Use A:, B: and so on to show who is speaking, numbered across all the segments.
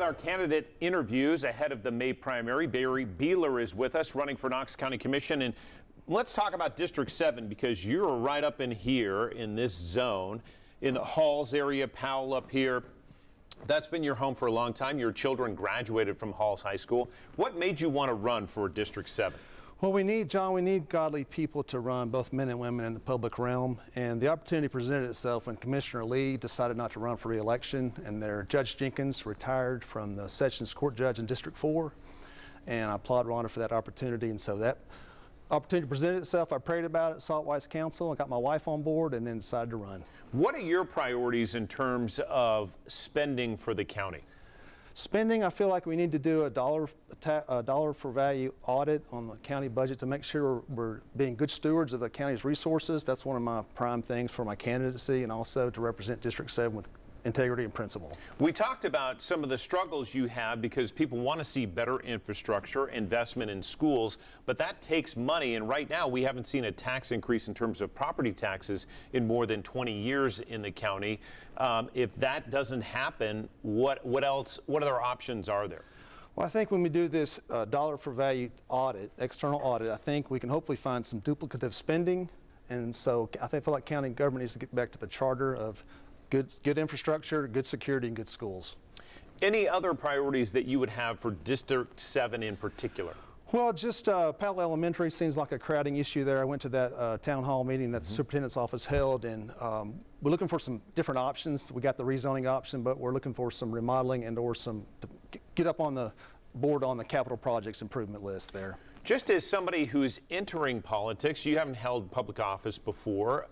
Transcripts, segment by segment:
A: Our candidate interviews ahead of the May primary. Barry Beeler is with us, running for Knox County Commission. And let's talk about District 7, because you're right up in here in this zone, in the Halls area, Powell up here. That's been your home for a long time. Your children graduated from Halls High School. What made you want to run for District 7?
B: Well, we need godly people to run, both men and women, in the public realm. And the opportunity presented itself when Commissioner Lee decided not to run for re-election, and their Judge Jenkins retired from the Sessions Court Judge in District 4. And I applaud Rhonda for that opportunity. And so that opportunity presented itself. I prayed about it, saw it wise counsel, I got my wife on board, and then decided to run.
A: What are your priorities in terms of spending for the county?
B: Spending, I feel like we need to do a dollar for value audit on the county budget to make sure we're being good stewards of the county's resources. That's one of my prime things for my candidacy, and also to represent District 7 with integrity and principle.
A: We talked about some of the struggles you have because people want to see better infrastructure, investment in schools, but that takes money, and right now we haven't seen a tax increase in terms of property taxes in more than 20 years in the county. If that doesn't happen, what other options are there?
B: Well, I think when we do this dollar for value audit, external audit, I think we can hopefully find some duplicative spending, and so I feel like county government needs to get back to the charter of good infrastructure, good security, and good schools.
A: Any other priorities that you would have for District 7 in particular?
B: Well, just Powell Elementary seems like a crowding issue there. I went to that town hall meeting that the superintendent's office held, and we're looking for some different options. We got the rezoning option, but we're looking for some remodeling and or some to get up on the board on the capital projects improvement list there.
A: Just as somebody who's entering politics, you haven't held public office before.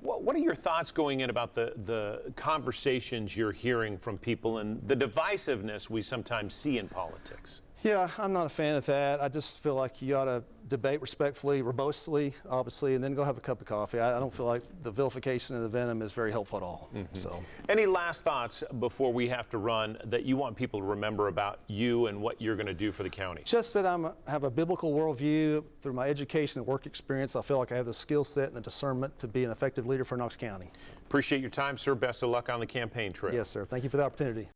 A: What are your thoughts going in about the conversations you're hearing from people and the divisiveness we sometimes see in politics?
B: Yeah, I'm not a fan of that. I just feel like you ought to debate respectfully, robustly, obviously, and then go have a cup of coffee. I don't feel like the vilification and the venom is very helpful at all. So,
A: any last thoughts before we have to run that you want people to remember about you and what you're going to do for the county?
B: Just that I have a biblical worldview. Through my education and work experience, I feel like I have the skill set and the discernment to be an effective leader for Knox County.
A: Appreciate your time, sir. Best of luck on the campaign trail.
B: Yes, sir. Thank you for the opportunity.